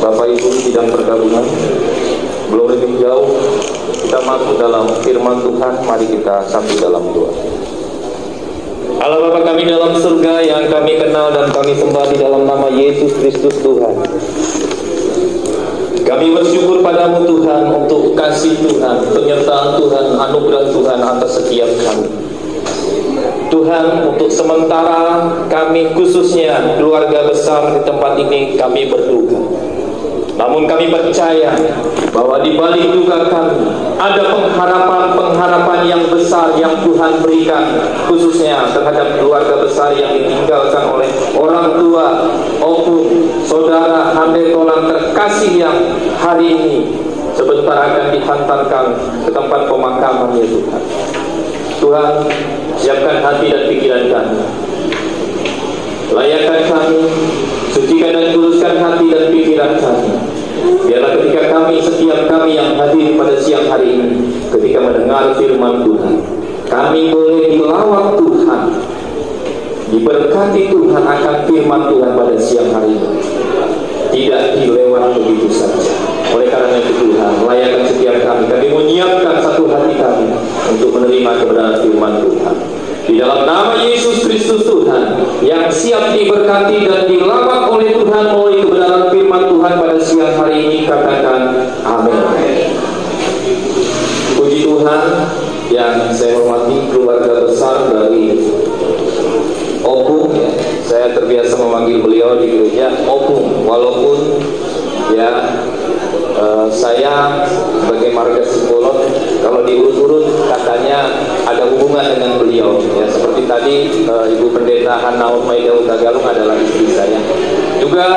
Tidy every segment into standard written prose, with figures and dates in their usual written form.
Bapak Ibu sidang pergabungan, belum lebih jauh kita masuk dalam firman Tuhan, mari kita satu dalam doa. Allah Bapa kami dalam surga yang kami kenal dan kami sembah di dalam nama Yesus Kristus Tuhan. Kami bersyukur padamu Tuhan untuk kasih Tuhan, penyertaan Tuhan, anugerah Tuhan atas setiap kami. Tuhan, untuk sementara kami khususnya keluarga besar di tempat ini kami berduka. Namun kami percaya bahwa di balik duka kami ada pengharapan yang besar yang Tuhan berikan, khususnya terhadap keluarga besar yang ditinggalkan oleh orang tua, opung, saudara, hamba tolang terkasih yang hari ini sebentar akan dihantarkan ke tempat pemakaman ya Tuhan. Tuhan, siapkan hati dan pikiran kami, layakkan kami, sucikan dan kuduskan hati dan pikiran kami. Biarlah ketika setiap kami yang hadir pada siang hari ini, ketika mendengar firman Tuhan, kami boleh dilawat Tuhan, diberkati Tuhan akan firman Tuhan pada siang hari ini, tidak dilewat begitu saja. Oleh karena itu Tuhan, layakkan setiap kami menyiapkan satu hati kami untuk menerima kebenaran firman Tuhan. Di dalam nama Yesus Kristus Tuhan yang siap diberkati dan dilawat oleh Tuhan melalui kebenaran firman Tuhan pada siang hari ini, katakan amin. Puji Tuhan yang saya hormati keluarga besar dari opung ya. Saya terbiasa memanggil beliau di gereja opung, walaupun ya saya sebagai marga Simbolon kalau diurut-urut katanya ada hubungan dengan beliau ya, seperti tadi Ibu Pendeta Hanaut Maida Utagalung adalah istri saya, juga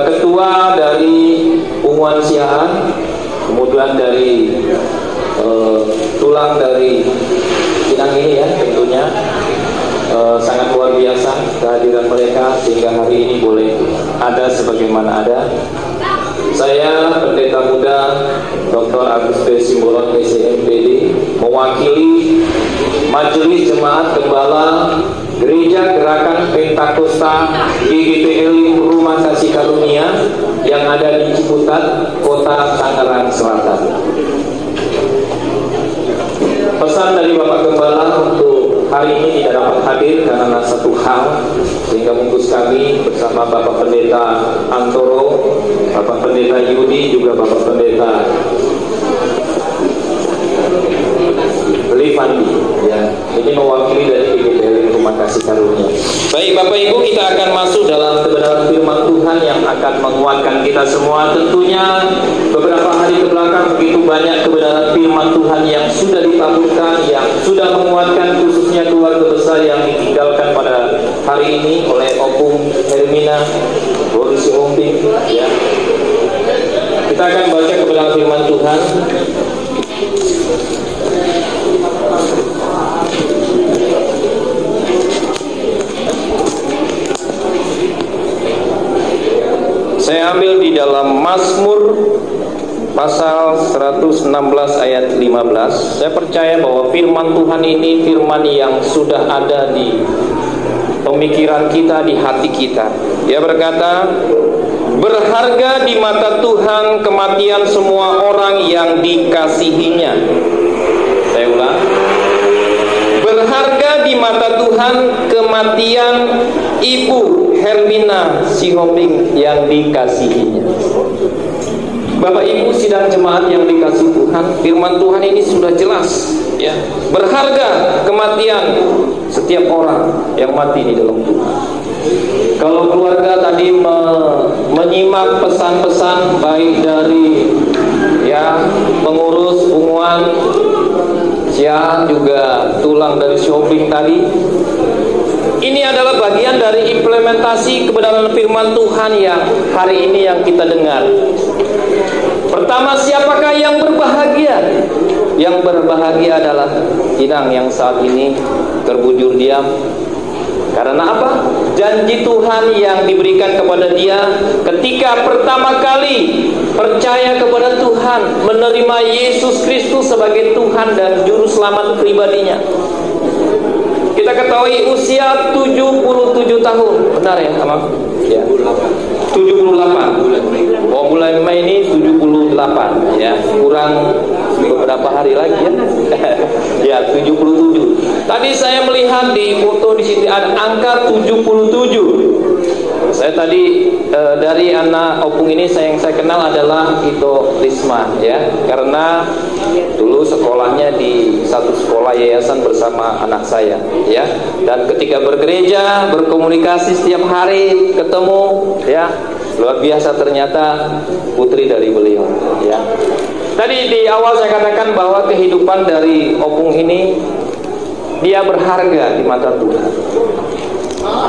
ketua dari Unguan Siaan, kemudian dari tulang dari Pinang ini ya, tentunya sangat luar biasa kehadiran mereka sehingga hari ini boleh ada sebagaimana ada. Saya pendeta muda Dr. Agus P. Simbolon PCMPD mewakili Majelis Jemaat Gembala Gereja Gerakan Pentakosta GGPL Rumah Kasih Karunia yang ada di Ciputat, Kota Tangerang Selatan. Pesan dari Bapak Gembala untuk hari ini tidak dapat hadir karena satu hal, sehingga mungkus kami bersama Bapak Pendeta Antoro, Bapak Pendeta Yudi, juga Bapak Pendeta Livandi ya, ini mewakili dari GGPL Rumah Kasih Karunia. Baik Bapak Ibu, kita akan masuk dalam kebenaran firman Tuhan yang akan menguatkan kita semua. Tentunya beberapa hari kebelakang begitu banyak kebenaran firman Tuhan yang sudah ditaburkan, yang sudah menguatkan khususnya keluarga besar yang ditinggalkan pada hari ini oleh Opung Hermina Boris Homping ya. Kita akan baca kebenaran firman Tuhan. Saya ambil di dalam Mazmur pasal 116 ayat 15. Saya percaya bahwa firman Tuhan ini firman yang sudah ada di pemikiran kita, di hati kita. Dia berkata, berharga di mata Tuhan kematian semua orang yang dikasihinya. Saya ulang. Berharga di mata Tuhan kematian Ibu Hermina Sihombing yang dikasihinya. Bapak Ibu sidang jemaat yang dikasihi Tuhan, firman Tuhan ini sudah jelas ya. Berharga kematian setiap orang yang mati di dalam Tuhan. Kalau keluarga tadi menyimak pesan-pesan baik dari ya pengurus Unguan Siaan, juga tulang dari Shopping tadi, ini adalah bagian dari implementasi kebenaran firman Tuhan yang hari ini yang kita dengar. Pertama, siapakah yang berbahagia? Yang berbahagia adalah Inang yang saat ini terbujur diam. Karena apa? Janji Tuhan yang diberikan kepada dia ketika pertama kali percaya kepada Tuhan, menerima Yesus Kristus sebagai Tuhan dan Juru Selamat pribadinya. Kita ketahui usia 77 tahun. Benar ya, Amang? Ya. 78. 78 ya, kurang beberapa hari lagi ya. Ya, 77. Tadi saya melihat di foto di sini ada angka 77. Saya tadi dari anak opung ini yang saya kenal adalah Ito Risma ya, karena dulu sekolahnya di satu sekolah yayasan bersama anak saya ya, dan ketika bergereja berkomunikasi setiap hari ketemu ya, luar biasa ternyata putri dari beliau ya. Tadi di awal saya katakan bahwa kehidupan dari opung ini dia berharga di mata Tuhan.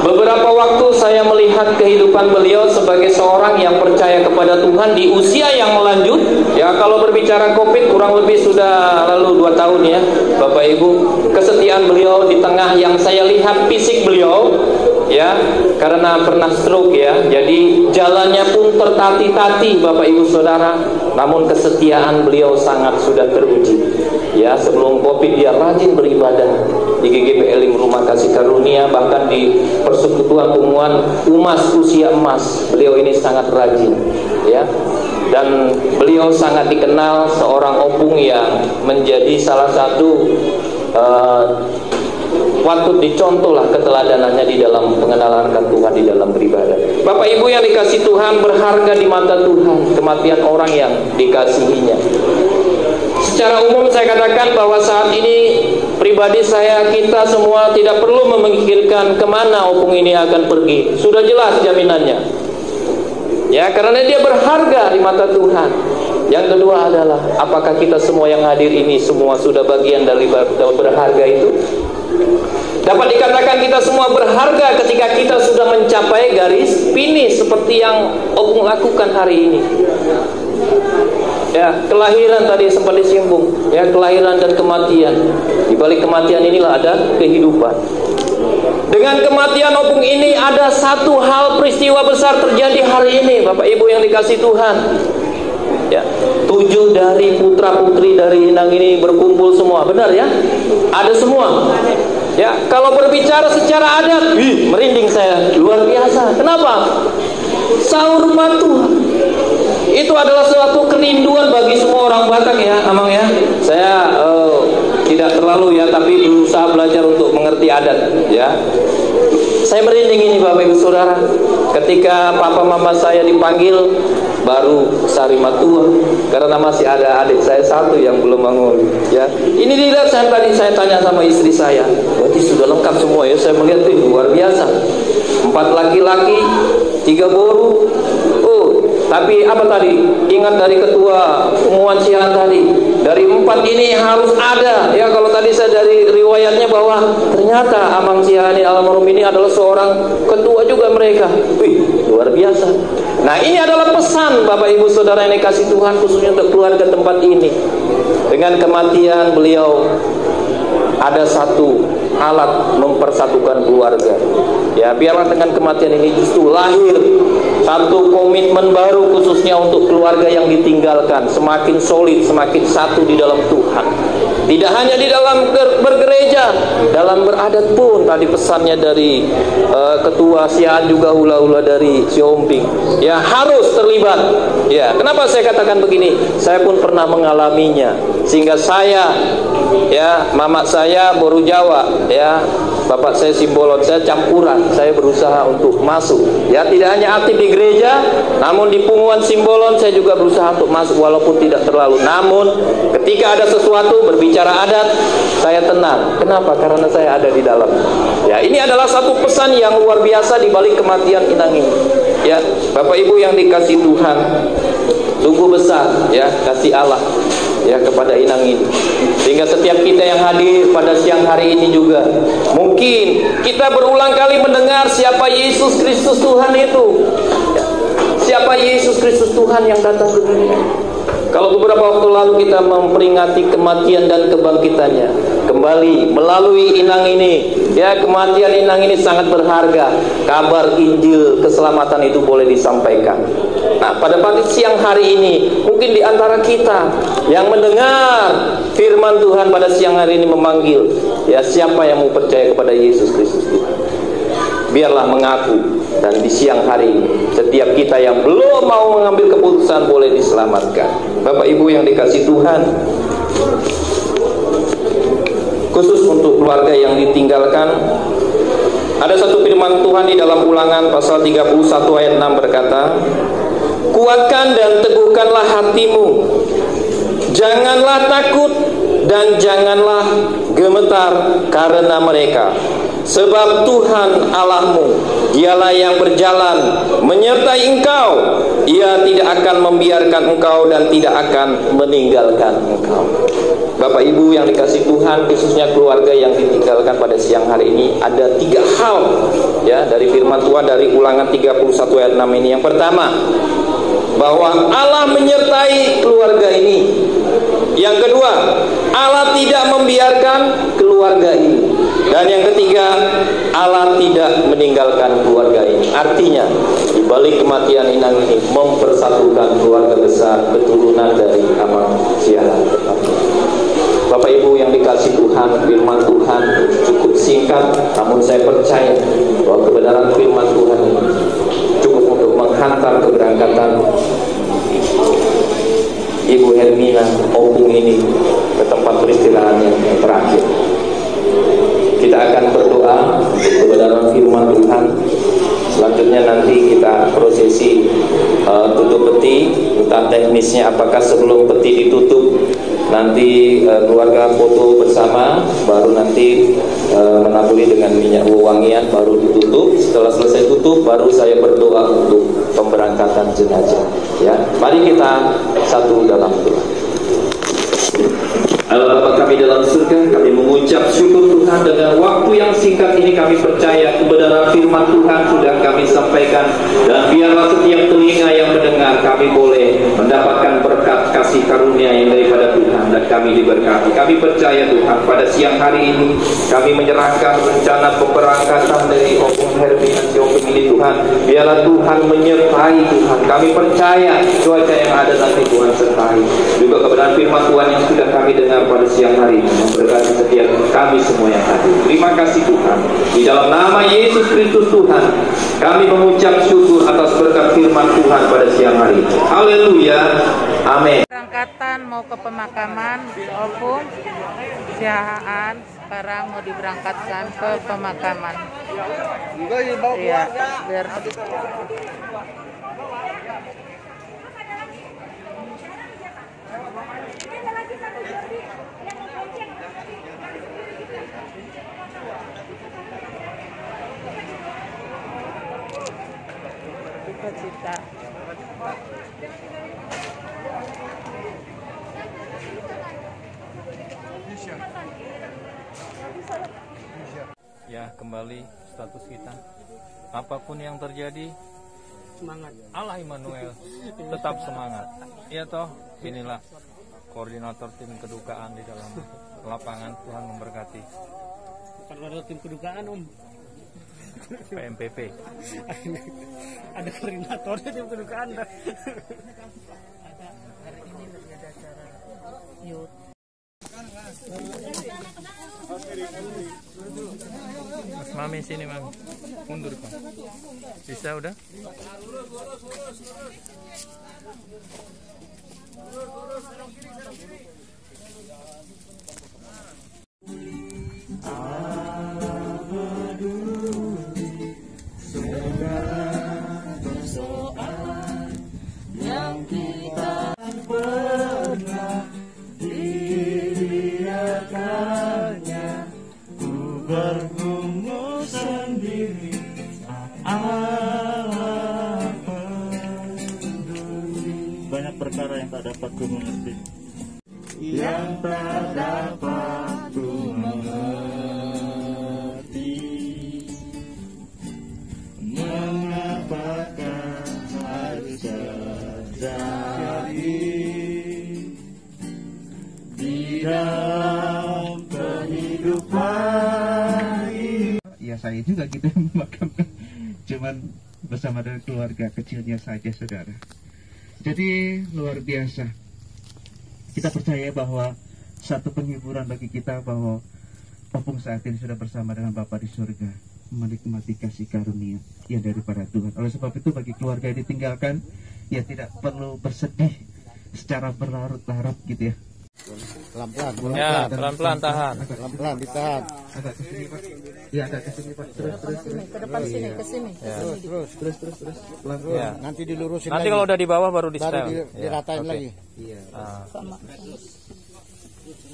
Beberapa waktu saya melihat kehidupan beliau sebagai seorang yang percaya kepada Tuhan di usia yang lanjut ya. Kalau berbicara COVID kurang lebih sudah lalu 2 tahun ya Bapak Ibu. Kesetiaan beliau di tengah yang saya lihat fisik beliau ya, karena pernah stroke ya, jadi jalannya pun tertati-tati Bapak Ibu Saudara. Namun kesetiaan beliau sangat sudah teruji ya. Sebelum COVID dia rajin beribadah di GGP Elim Rumah Kasih Karunia, bahkan di Persekutuan Umuan Umas Usia Emas beliau ini sangat rajin ya. Dan beliau sangat dikenal seorang opung yang menjadi salah satu patut dicontoh lah keteladanannya di dalam pengenalan Tuhan, di dalam beribadah. Bapak Ibu yang dikasih Tuhan, berharga di mata Tuhan kematian orang yang dikasihinya. Secara umum saya katakan bahwa saat ini pribadi saya, kita semua tidak perlu memikirkan kemana opung ini akan pergi. Sudah jelas jaminannya ya, karena dia berharga di mata Tuhan. Yang kedua adalah, apakah kita semua yang hadir ini semua sudah bagian dari berharga itu? Dapat dikatakan kita semua berharga ketika kita sudah mencapai garis finish seperti yang opung lakukan hari ini. Ya, kelahiran tadi sempat disinggung ya, kelahiran dan kematian. Di balik kematian inilah ada kehidupan. Dengan kematian opung ini ada satu hal peristiwa besar terjadi hari ini Bapak Ibu yang dikasih Tuhan ya. 7 dari putra-putri dari Inang ini berkumpul semua, benar ya? Ada semua ya. Kalau berbicara secara adat, merinding saya, luar biasa. Kenapa? Sahur Tuhan itu adalah suatu kerinduan bagi semua orang Batak ya, Amang ya. Saya tidak terlalu ya, tapi berusaha belajar untuk mengerti adat ya. Saya merinding ini Bapak Ibu Saudara, ketika papa mama saya dipanggil baru Sarimatua, karena masih ada adik saya satu yang belum bangun ya. Ini dilihat, tadi saya tanya sama istri saya, berarti sudah lengkap semua ya. Saya melihat itu luar biasa, 4 laki-laki 3 boru. Tapi apa tadi? Ingat dari ketua umuan siang tadi, dari 4 ini harus ada ya. Kalau tadi saya dari riwayatnya bahwa ternyata Amang Sihani almarhum ini adalah seorang ketua juga mereka. Luar biasa. Nah, ini adalah pesan Bapak Ibu Saudara yang dikasih Tuhan, khususnya untuk keluarga tempat ini. Dengan kematian beliau ada satu alat mempersatukan keluarga ya. Biarlah dengan kematian ini justru lahir satu komitmen baru, khususnya untuk keluarga yang ditinggalkan, semakin solid, semakin satu di dalam Tuhan. Tidak hanya di dalam bergereja, dalam beradat pun tadi pesannya dari ketua Siaan juga hula-hula dari Siomping ya, harus terlibat ya. Kenapa saya katakan begini? Saya pun pernah mengalaminya, sehingga saya ya, mama saya boru Jawa ya, bapak saya Simbolon, saya campuran. Saya berusaha untuk masuk ya, tidak hanya aktif di gereja, namun di Punguan Simbolon saya juga berusaha untuk masuk, walaupun tidak terlalu. Namun ketika ada sesuatu berbicara adat, saya tenang. Kenapa? Karena saya ada di dalam ya. Ini adalah satu pesan yang luar biasa di balik kematian Inang ini ya. Bapak Ibu yang dikasih Tuhan, sungguh besar ya kasih Allah ya kepada Inang ini, sehingga setiap kita yang hadir pada siang hari ini juga mungkin kita berulang kali mendengar siapa Yesus Kristus Tuhan itu ya. Siapa Yesus Kristus Tuhan yang datang ke dunia. Kalau beberapa waktu lalu kita memperingati kematian dan kebangkitannya kembali melalui Inang ini ya, kematian Inang ini sangat berharga. Kabar Injil keselamatan itu boleh disampaikan. Nah, pada siang hari ini mungkin di antara kita yang mendengar firman Tuhan pada siang hari ini memanggil ya, siapa yang mau percaya kepada Yesus Kristus Tuhan? Biarlah mengaku Dan di siang hari setiap kita yang belum mau mengambil keputusan boleh diselamatkan. Bapak Ibu yang dikasih Tuhan, khusus untuk keluarga yang ditinggalkan, ada satu firman Tuhan di dalam Ulangan pasal 31 ayat 6 berkata, kuatkan dan teguhkanlah hatimu, janganlah takut dan janganlah gemetar karena mereka, sebab Tuhan Allahmu, dialah yang berjalan menyertai engkau, ia tidak akan membiarkan engkau dan tidak akan meninggalkan engkau. Bapak Ibu yang dikasih Tuhan, khususnya keluarga yang ditinggalkan pada siang hari ini, ada 3 hal ya dari firman Tuhan dari Ulangan 31 ayat 6 ini. Yang pertama, bahwa Allah menyertai keluarga ini. Yang kedua, Allah tidak membiarkan keluarga ini. Dan yang ketiga, Allah tidak meninggalkan keluarga ini. Artinya, di balik kematian inang ini mempersatukan keluarga besar keturunan dari Amang Siaran. Bapak Ibu yang dikasih Tuhan, firman Tuhan cukup singkat, namun saya percaya bahwa kebenaran firman Tuhan ini cukup untuk menghantar keberangkatan Ibu Hermina Opung ini ke tempat peristirahatnya yang terakhir. Kita akan berdoa untuk kebenaran firman Tuhan. Selanjutnya nanti kita prosesi tutup peti. Entah teknisnya apakah sebelum peti ditutup nanti keluarga foto bersama, baru nanti menaburi dengan minyak wangian, baru ditutup. Setelah selesai tutup, baru saya berdoa untuk pemberangkatan jenazah. Ya, mari kita satu dalam doa. Allah Bapa kami dalam surga, kami mengucap syukur Tuhan dengan waktu yang singkat ini. Kami percaya kebenaran firman Tuhan sudah kami sampaikan, dan biarlah setiap telinga yang mendengar kami boleh mendapatkan berkat kasih karunia yang daripada Tuhan, dan kami diberkati. Kami percaya Tuhan pada siang hari ini kami menyerahkan rencana pemberangkatan dari Opung Hermina Sihombing ini Tuhan. Biarlah Tuhan menyertai Tuhan. Kami percaya cuaca yang ada nanti Tuhan sertai. Juga kebenaran firman Tuhan yang sudah kami dengar pada siang hari ini memberkati setiap kami semua yang hadir. Terima kasih Tuhan. Di dalam nama Yesus Kristus Tuhan, kami mengucap syukur atas berkat firman Tuhan pada siang hari. Haleluya. Amin. Berangkatan mau ke pemakaman Opung Siahaan, sekarang mau diberangkatkan ke pemakaman. Iya, biar cita. Ya, kembali status kita. Apapun yang terjadi, Semangat. Allah Immanuel, tetap semangat. Ya toh, inilah koordinator tim kedukaan di dalam lapangan. Tuhan memberkati. Bukan ada tim kedukaan Om. PMPP. Ada koordinatornya tim kedukaan. Hari ini lagi ada acara youth. Mas Mami sini Mami, mundur Pak. Bisa udah? Bergumul sendiri Allah peduli. Banyak perkara yang tak dapat ku mengerti, yang tak dapat ku mengerti. Mengapakah harus terjadi di dalam kehidupan? Ya saya juga kita memakamkan, cuman bersama dengan keluarga kecilnya saja saudara. Jadi luar biasa. Kita percaya bahwa satu penghiburan bagi kita bahwa Opung saat ini sudah bersama dengan Bapa di surga. menikmati kasih karunia yang daripada Tuhan. Oleh sebab itu bagi keluarga yang ditinggalkan, ya tidak perlu bersedih secara berlarut-larut gitu ya. Pelan-pelan, Ya, pelan-pelan tahan. pelan-pelan ditahan. Agak ke sini Pak. Ya agak ke sini Pak. Terus. Ke depan sini, ke sini. Terus. Pelan-pelan. Ya. Nanti dilurusin Nanti lagi. kalau udah di bawah baru di baru setel. diratain Oke. lagi. Iya. Ah.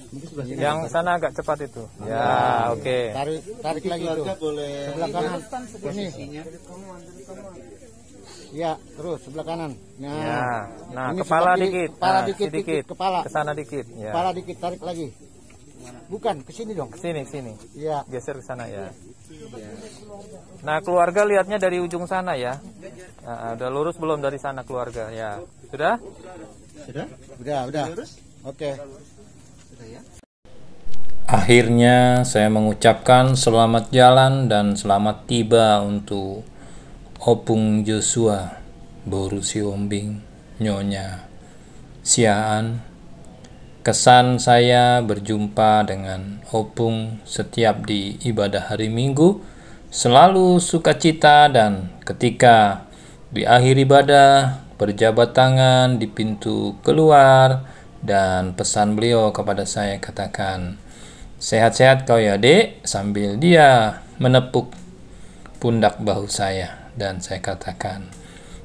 Mungkin sebelah sini. Yang sana agak cepat itu. Ya, oke. Tarik lagi tuh. boleh Sebelah kanan. Ini. Ya, terus sebelah kanan. Ya. Nah, Nah, ini kepala sebelah kiri. dikit. Kepala Nah, dikit, sedikit. kepala. Ke sana dikit. Ya. Kepala dikit, tarik lagi. Bukan, ke sini dong. Ke sini, ke sini. Iya. Geser ke sana ya. Nah, keluarga lihatnya dari ujung sana ya. Nah, udah lurus belum dari sana keluarga? Ya. Sudah? Udah. Oke. Akhirnya saya mengucapkan selamat jalan dan selamat tiba untuk Opung Joshua, Boru Siombing, Nyonya Siaan. Kesan saya berjumpa dengan Opung setiap di ibadah hari Minggu selalu sukacita, dan ketika di akhir ibadah berjabat tangan di pintu keluar, dan pesan beliau kepada saya katakan, "Sehat-sehat kau ya dek," sambil dia menepuk pundak bahu saya, dan saya katakan,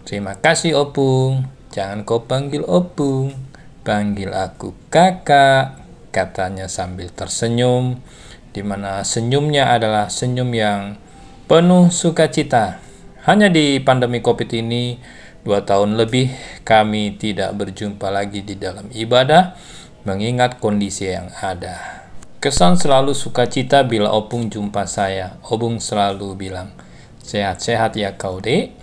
"Terima kasih Opung, jangan kau panggil Opung, panggil aku kakak," katanya sambil tersenyum, di mana senyumnya adalah senyum yang penuh sukacita. Hanya di pandemi COVID ini 2 tahun lebih kami tidak berjumpa lagi di dalam ibadah mengingat kondisi yang ada. Kesan selalu sukacita bila Opung jumpa saya. Opung selalu bilang, "Sehat-sehat ya kau dek."